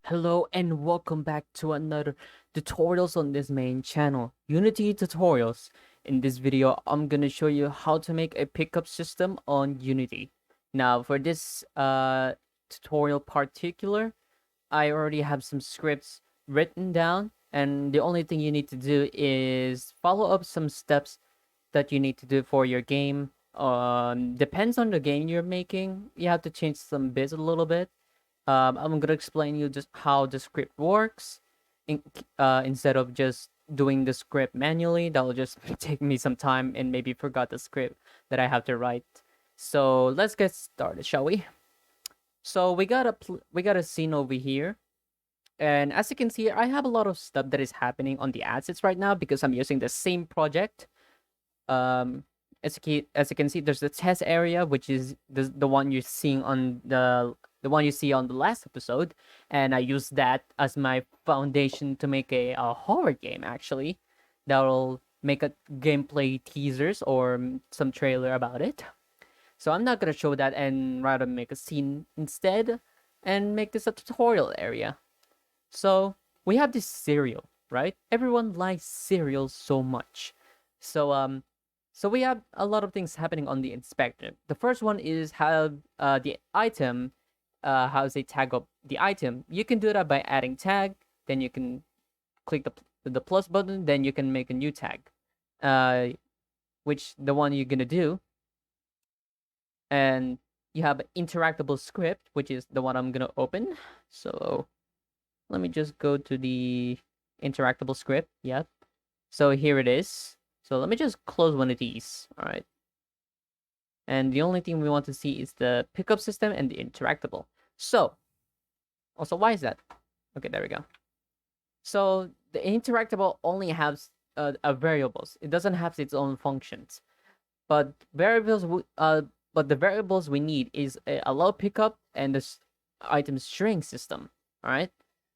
Hello and welcome back to another tutorials on this main channel, Unity Tutorials. In this video, I'm gonna show you how to make a pickup system on Unity. Now, for this tutorial particular, I already have some scripts written down, and the only thing you need to do is follow up some steps that you need to do for your game. Depends on the game you're making. You have to change some bits a little bit. I'm gonna explain you just how the script works, instead of just doing the script manually. That'll just take me some time and maybe forgot the script that I have to write. So let's get started, shall we? So we got a scene over here, and as you can see, I have a lot of stuff that is happening on the assets right now because I'm using the same project. Um, as you can see, there's the test area, which is the one you're seeing on the one you see on the last episode, and I use that as my foundation to make a horror game. Actually, that'll make a gameplay teasers or some trailer about it. So I'm not gonna show that and rather make a scene instead, and make this a tutorial area. So we have this cereal, right? Everyone likes cereal so much. So so we have a lot of things happening on the inspector. The first one is how the item has a tag of the item. You can do that by adding tag. Then you can click the plus button. Then you can make a new tag, which the one you're gonna do. And you have an interactable script, which is the one I'm gonna open. So let me just go to the interactable script. Yep. So here it is. So let me just close one of these. All right. And the only thing we want to see is the pickup system and the interactable. So, also, why is that? Okay, there we go. So the interactable only has a variables. It doesn't have its own functions. But but the variables we need is a allow pickup and the item string system. All right.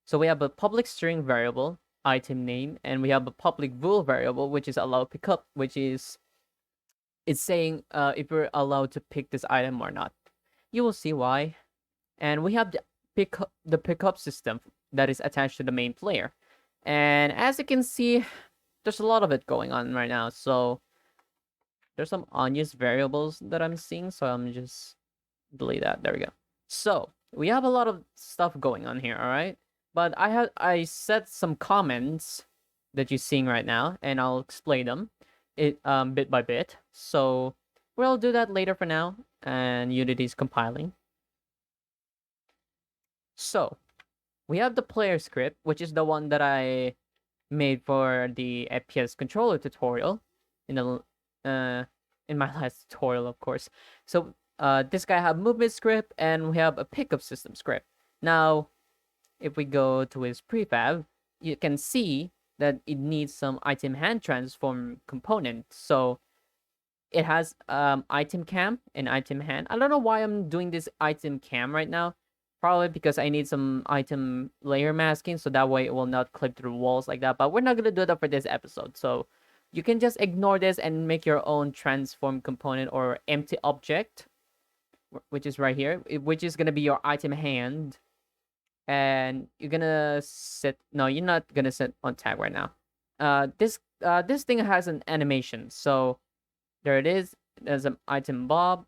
So we have a public string variable, item name, and we have a public bool variable, which is allow pickup, which is it's saying if we're allowed to pick this item or not. You will see why. And we have the pickup system that is attached to the main player. And as you can see, there's a lot of it going on right now. So there's some unused variables that I'm seeing. So I'm just delete that. There we go. So we have a lot of stuff going on here. All right. But I set some comments that you're seeing right now, and I'll explain them bit by bit. So we'll do that later for now. And Unity's compiling. So we have the player script, which is the one that I made for the FPS controller tutorial in the in my last tutorial, of course. So this guy have movement script, and we have a pickup system script. Now, if we go to his prefab, you can see that it needs some item hand transform component. So it has item cam and item hand. I don't know why I'm doing this item cam right now. Probably because I need some item layer masking, so that way it will not clip through walls like that. But we're not gonna do that for this episode. So you can just ignore this and make your own transform component or empty object, which is right here, which is gonna be your item hand. And you're gonna set. No, you're not gonna set on tag right now. This thing has an animation. So there it is. There's an item bob,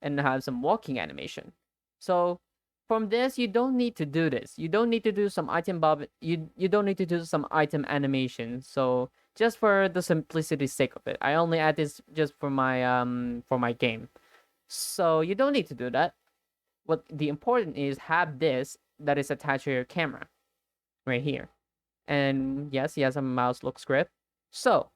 and it has some walking animation. So from this, you don't need to do this. You don't need to do some item bob. You don't need to do some item animation. So just for the simplicity's sake of it, I only add this just for my game. So you don't need to do that. What the important is have this that is attached to your camera, right here. And yes, he has a mouse look script. So,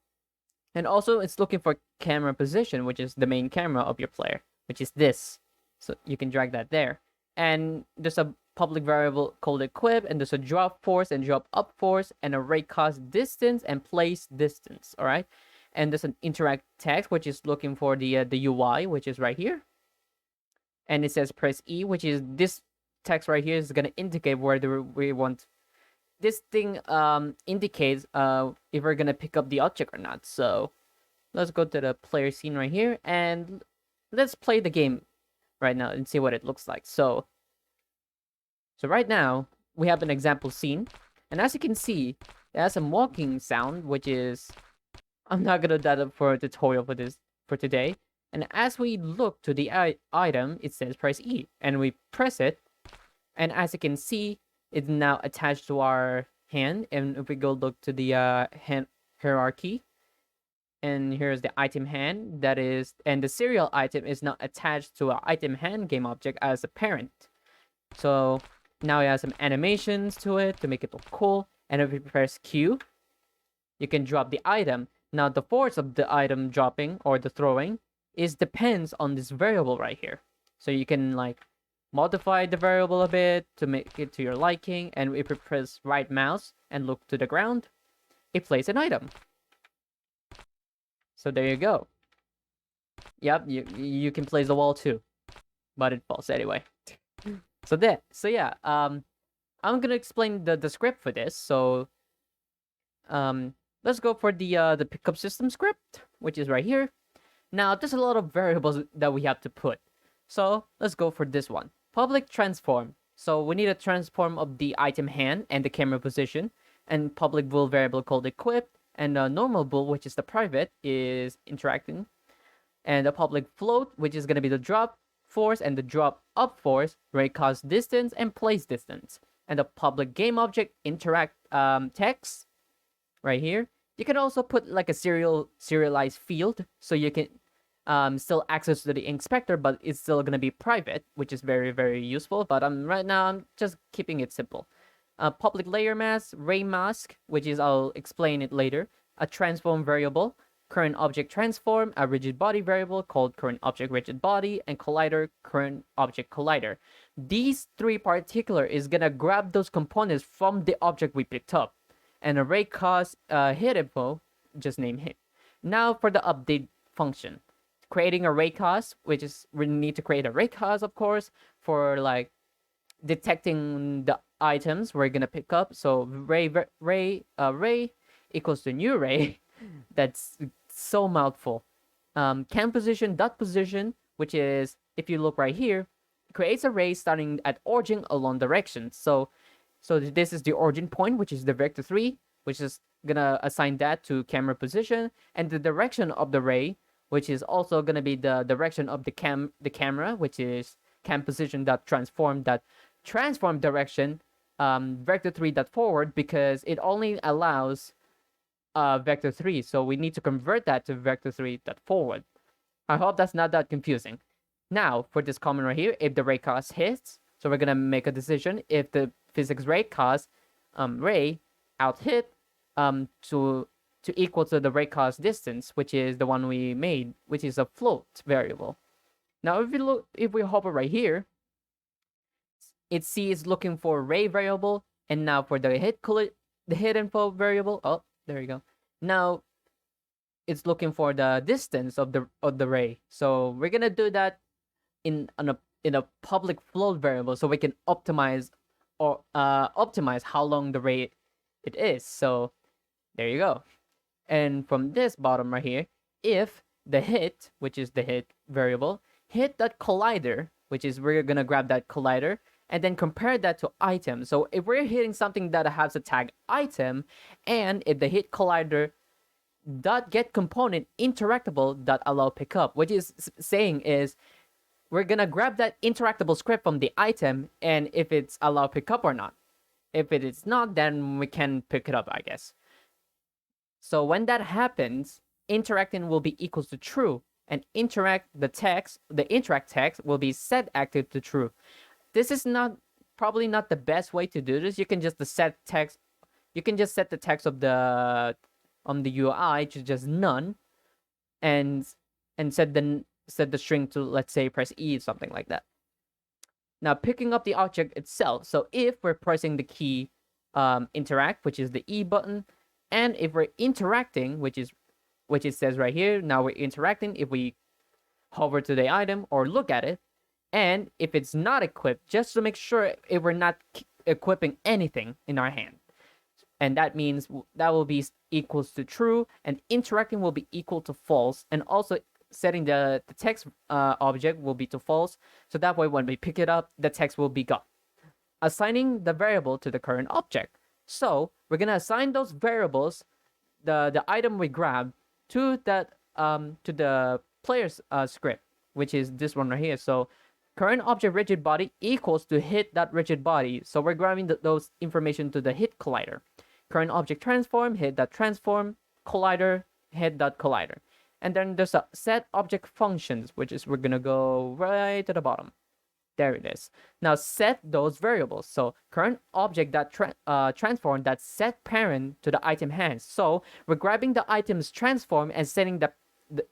and also it's looking for camera position, which is the main camera of your player, which is this. So you can drag that there. And there's a public variable called equip, and there's a drop force and drop up force, and a rate cost distance and place distance. All right, and there's an interact text, which is looking for the UI, which is right here, and it says press E, which is this text right here is gonna indicate where we want. This thing indicates if we're gonna pick up the object or not. So let's go to the player scene right here, and let's play the game right now and see what it looks like. So right now we have an example scene, and as you can see, it has some walking sound, which is I'm not gonna do that for a tutorial for today. And as we look to the item, it says press E, and we press it, and as you can see, it's now attached to our hand. And if we go look to the hand hierarchy, and here's the item hand that is, and the serial item is now attached to our item hand game object as a parent. So now it has some animations to it to make it look cool. And if we press Q, you can drop the item. Now the force of the item dropping or the throwing is depends on this variable right here. So you can like modify the variable a bit to make it to your liking. And if you press right mouse and look to the ground, it plays an item. So there you go. Yep, you can place the wall too, but it falls anyway. So yeah, I'm gonna explain the script for this. So let's go for the pickup system script, which is right here. Now there's a lot of variables that we have to put. So let's go for this one. Public transform. So we need a transform of the item hand and the camera position, and public bool variable called equipped, and a normal bool, which is the private, is interacting, and a public float, which is gonna be the drop force and the drop up force, rate cause distance, and place distance, and the public game object interact text right here. You can also put like a serialized field, so you can still access to the inspector, but it's still gonna be private, which is very useful. But right now I'm just keeping it simple. Public layer mask, ray mask, which is I'll explain it later. A transform variable, current object transform, a rigid body variable called current object rigid body, and collider, current object collider. These three particular is gonna grab those components from the object we picked up. And array cause hit info, just name hit. Now for the update function. Creating array cause, which is we need to create array cause, of course, for like detecting the items we're gonna pick up. So ray equals to new ray. That's so mouthful. Cam position dot position, which is if you look right here, creates a ray starting at origin along direction. So this is the origin point, which is the vector 3, which is gonna assign that to camera position, and the direction of the ray, which is also gonna be the direction of the camera, which is cam position dot transform direction, vector 3 dot forward, because it only allows vector 3, so we need to convert that to vector 3 dot forward. I hope that's not that confusing. Now for this comment right here, if the ray cause hits, so we're gonna make a decision if the physics ray cause ray out hit to equal to the ray cause distance, which is the one we made, which is a float variable. Now if we hover right here, it sees looking for ray variable, and now for the hit info variable, oh there you go. Now it's looking for the distance of the ray. So we're gonna do that in a public float variable, so we can optimize how long the ray it is. So there you go. And from this bottom right here, if the hit, which is the hit variable, hit that collider, which is we're gonna grab that collider and then compare that to item. So if we're hitting something that has a tag item, and if the hit collider dot get component interactable dot allow pickup, which is saying is we're gonna grab that interactable script from the item, and if it's allow pickup or not. If it is not, then we can pick it up, I guess. So when that happens, interacting will be equals to true, and the interact text will be set active to true. This is probably not the best way to do this. You can just set the text of the UI to just none, and set the string to, let's say, press E, something like that. Now picking up the object itself. So if we're pressing the key interact, which is the E button, and if we're interacting, which it says right here, now we're interacting if we hover to the item or look at it, and if it's not equipped, just to make sure if we're not equipping anything in our hand. And that means that will be equals to true, and interacting will be equal to false, and also setting the text object will be to false, so that way when we pick it up, the text will be gone. assigning the variable to the current object. So we're gonna assign those variables, the item we grab, to that to the player's script, which is this one right here. So current object rigid body equals to hit that rigid body. So we're grabbing those information to the hit collider. Current object transform, hit that transform, collider, hit that collider. And then there's a set object functions, which is we're gonna go right to the bottom. There it is. Now set those variables. So current object that transform that set parent to the item hands. So we're grabbing the item's transform and setting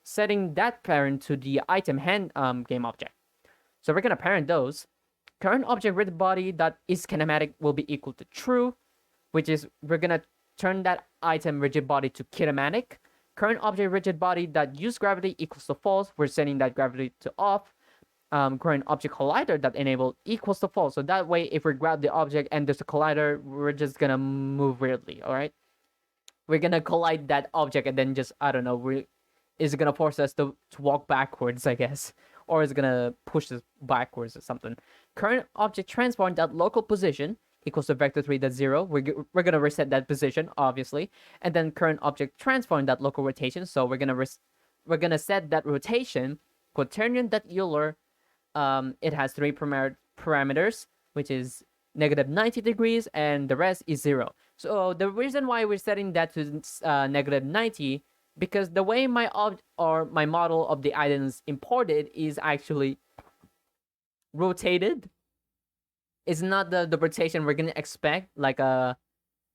setting that parent to the item hand game object. So we're gonna parent those. Current object rigid body that is kinematic will be equal to true, which is we're gonna turn that item rigid body to kinematic. Current object rigid body that use gravity equals to false. We're setting that gravity to off. Current object collider that enable equals to false. So that way, if we grab the object and there's a collider, we're just gonna move weirdly. All right, we're gonna collide that object and then just, I don't know, is it gonna force us to walk backwards, I guess, or is it gonna push us backwards or something. Current object transform that local position equals to vector3.0. We're gonna reset that position, obviously, and then current object transform that local rotation. So we're gonna set that rotation quaternion that Euler. It has three parameters, which is negative 90 degrees, and the rest is 0. So the reason why we're setting that to negative 90, because the way my my model of the items imported is actually rotated. It's not the rotation we're gonna expect, like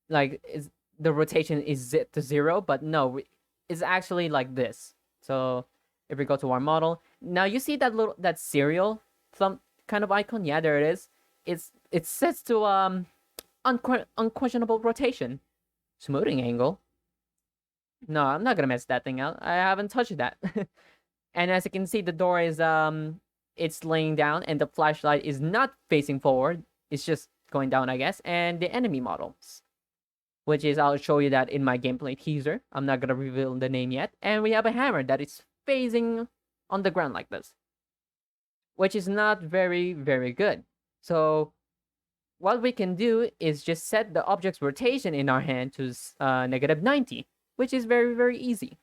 is the rotation is set to 0, but no, it's actually like this. So if we go to our model, now you see that serial thumb kind of icon. Yeah, there it is. It's set to unquestionable rotation, smoothing angle. No, I'm not gonna mess that thing out. I haven't touched that. And as you can see, the door is it's laying down, and the flashlight is not facing forward. It's just going down, I guess. And the enemy models, which is, I'll show you that in my gameplay teaser. I'm not gonna reveal the name yet. And we have a hammer that is facing on the ground like this, which is not very, very good. So what we can do is just set the object's rotation in our hand to negative 90, which is very, very easy.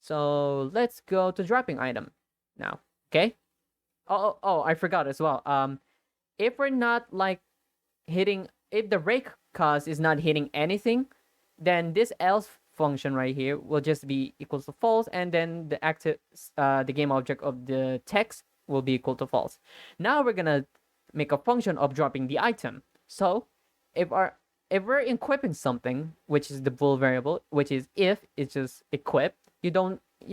So let's go to dropping item now. Okay. Oh, I forgot as well. If we're not like hitting, if the rake cause is not hitting anything, then this else function right here will just be equals to false, and then the game object of the text will be equal to false. Now we're gonna make a function of dropping the item. So if we're equipping something, which is the bool variable, which is if it's just equipped, you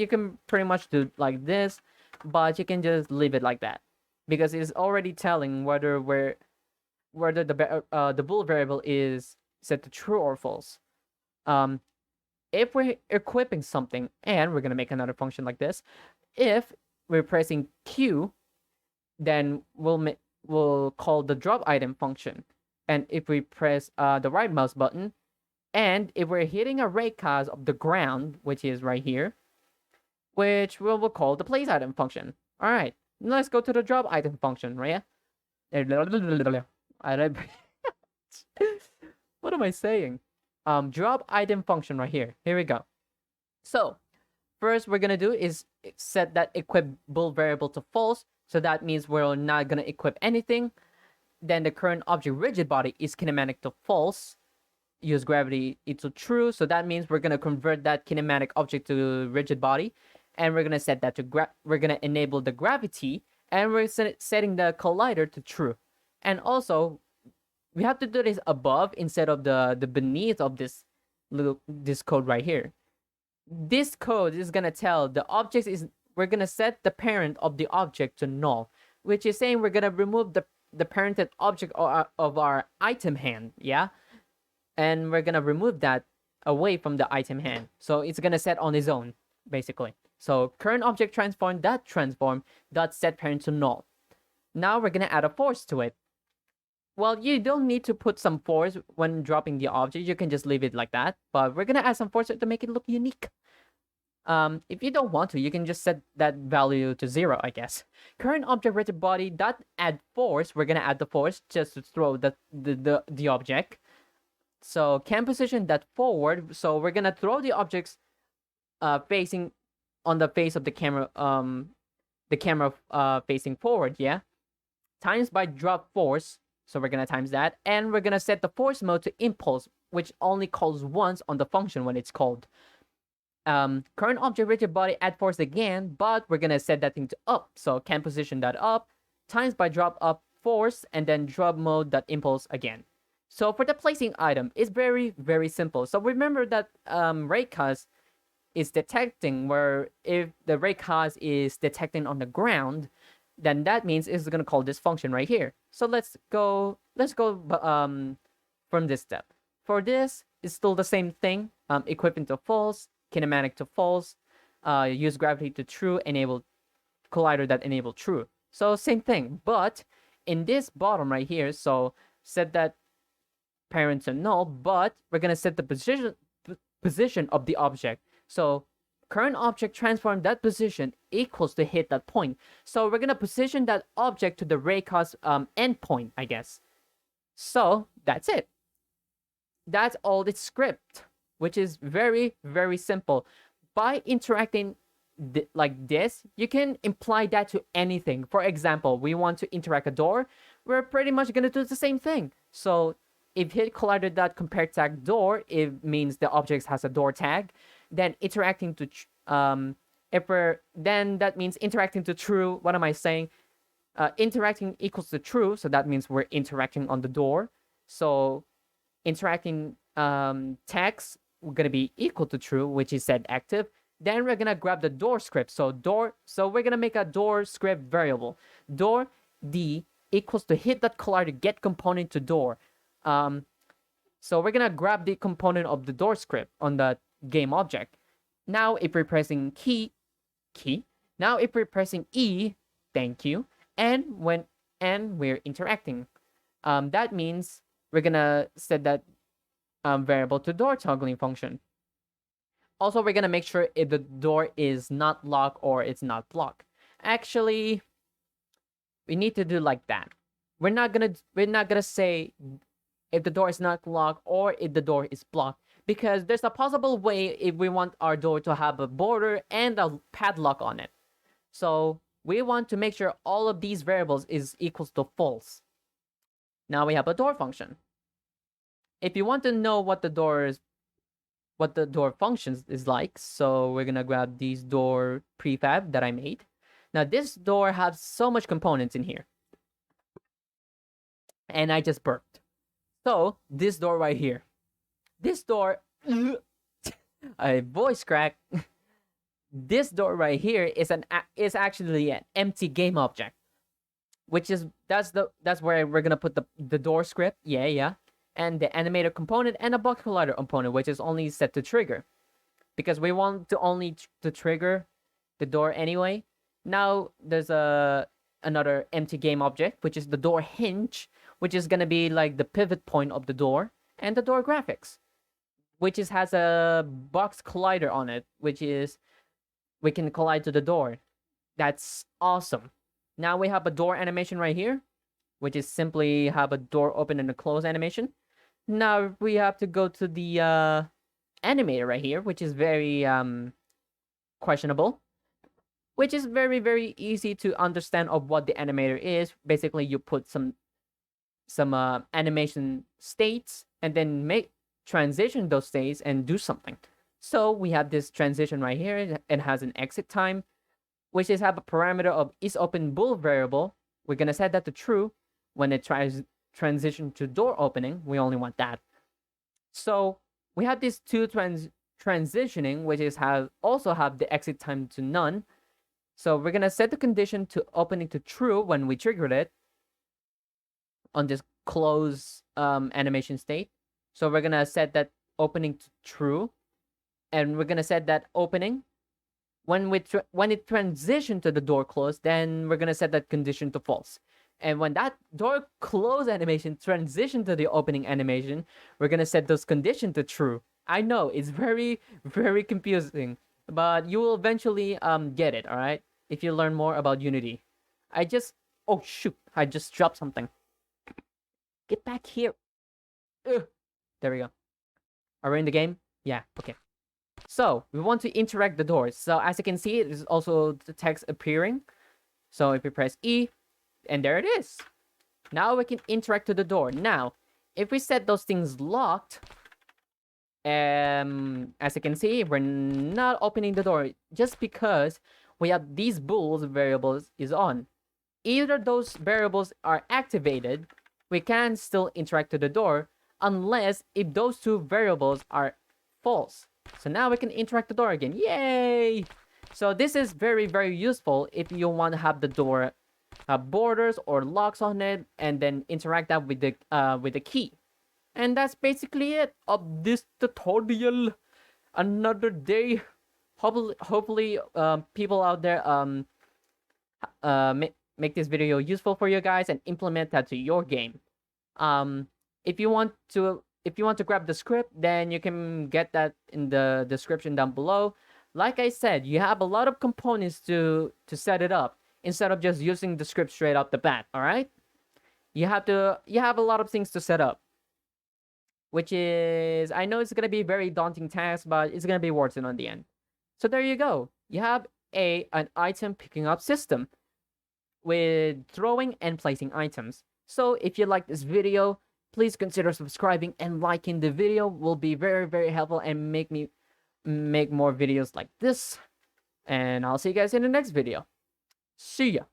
can pretty much do like this, but you can just leave it like that, because it's already telling whether the bool variable is set to true or false. If we're equipping something, and we're gonna make another function like this, if we're pressing Q, then we'll call the drop item function. And if we press the right mouse button, and if we're hitting a rake cause of the ground, which is right here, which we'll call the place item function. All right, let's go to the drop item function, right? What am I saying? Drop item function right here. Here we go. So first we're gonna do is set that equip bool variable to false. So that means we're not gonna equip anything. Then the current object rigid body is kinematic to false. Use gravity to true. So that means we're gonna convert that kinematic object to rigid body, and we're gonna set that to we're gonna enable the gravity, and we're setting the collider to true. And also, we have to do this above instead of the beneath of this code right here. This code is gonna tell the object is, we're gonna set the parent of the object to null, which is saying we're gonna remove the parented object of our item hand, yeah, and we're gonna remove that away from the item hand. So it's gonna set on its own, basically. So current object transform dot set parent to null. Now we're gonna add a force to it. Well, you don't need to put some force when dropping the object. You can just leave it like that. But we're gonna add some force to make it look unique. If you don't want to, you can just set that value to 0, I guess. Current object rigid body dot add force. We're gonna add the force just to throw the object. So cam position that forward. So we're gonna throw the objects facing on the face of the camera facing forward, yeah. Times by drop force. So we're gonna times that, and we're gonna set the force mode to impulse, which only calls once on the function when it's called. Current object rigid body add force again, but we're gonna set that thing to up. So can position that up times by drop up force, and then drop mode that impulse again. So for the placing item, it's very, very simple. So remember that raycast is detecting, where if the raycast is detecting on the ground, then that means it's gonna call this function right here. So let's go from this step. For this, it's still the same thing. Equipping to false, kinematic to false, use gravity to true, enable collider that enable true. So same thing, but in this bottom right here, so set that parent to null, but we're gonna set the position of the object. So current object transform that position equals to hit that point. So we're gonna position that object to the raycast endpoint, I guess. So that's it. That's all the script, which is very, very simple. By interacting like this, you can imply that to anything. For example, we want to interact a door, we're pretty much gonna do the same thing. So if hit collider dot compare tag door, it means the object has a door tag. Then interacting to then that means interacting to true. What am I saying? Interacting equals to true, so that means we're interacting on the door. So interacting text we're gonna be equal to true, which is set active. Then we're gonna grab the door script. So we're gonna make a door script variable. Door d equals to hit that collider get component to door. So we're gonna grab the component of the door script on the game object. Now if we're pressing key, now if we're pressing E, thank you, and we're interacting, that means we're gonna set that variable to door toggling function. Also, we're gonna make sure if the door is not locked or it's not blocked. Actually, we need to do like that. We're not gonna say if the door is not locked or if the door is blocked, because there's a possible way if we want our door to have a border and a padlock on it. So we want to make sure all of these variables is equals to false. Now we have a door function. If you want to know what the door functions is like, so we're gonna grab these door prefab that I made. Now this door has so much components in here, and I just burped. So this door right here, this door, a voice crack. This door right here is actually an empty game object, which is that's where we're gonna put the door script. Yeah. And the animator component and a box collider component, which is only set to trigger, because we want to only to trigger the door anyway. Now there's another empty game object, which is the door hinge, which is gonna be like the pivot point of the door, and the door graphics, which has a box collider on it, which is we can collide to the door. That's awesome. Now we have a door animation right here, which is simply have a door open and a close animation. Now we have to go to the animator right here, which is very questionable, which is very, very easy to understand of what the animator is. Basically, you put some animation states and then transition those states and do something. So we have this transition right here. It has an exit time, which is have a parameter of isOpenBool variable. We're gonna set that to true. When it tries transition to door opening, we only want that. So we have these two transitioning, which is also have the exit time to none. So we're gonna set the condition to opening to true when we triggered it on this close animation state. So we're gonna set that opening to true, and we're gonna set that opening when it transition to the door close. Then we're gonna set that condition to false. And when that door close animation transition to the opening animation, we're gonna set those conditions to true. I know it's very, very confusing, but you will eventually get it. All right, if you learn more about Unity. Oh shoot, I just dropped something. Get back here. Ugh. There we go. Are we in the game? Yeah. Okay. So we want to interact the doors. So as you can see, there's also the text appearing. So if you press E, and there it is. Now we can interact to the door. Now, if we set those things locked, as you can see, we're not opening the door just because we have these bools variables is on. Either those variables are activated, we can still interact to the door, unless if those two variables are false. So now we can interact the door again. Yay! So this is very, very useful if you want to have the door borders or locks on it, and then interact that with the key. And that's basically it of this tutorial. Another day. Hopefully, people out there make this video useful for you guys and implement that to your game. If you want to grab the script, then you can get that in the description down below. Like I said, you have a lot of components to set it up instead of just using the script straight off the bat. All right, you have a lot of things to set up, which is, I know it's gonna be a very daunting task, but it's gonna be worth it on the end. So there you go. You have an item picking up system with throwing and placing items. So if you like this video, please consider subscribing and liking the video. Will be very, very helpful and make me make more videos like this. And I'll see you guys in the next video. See ya.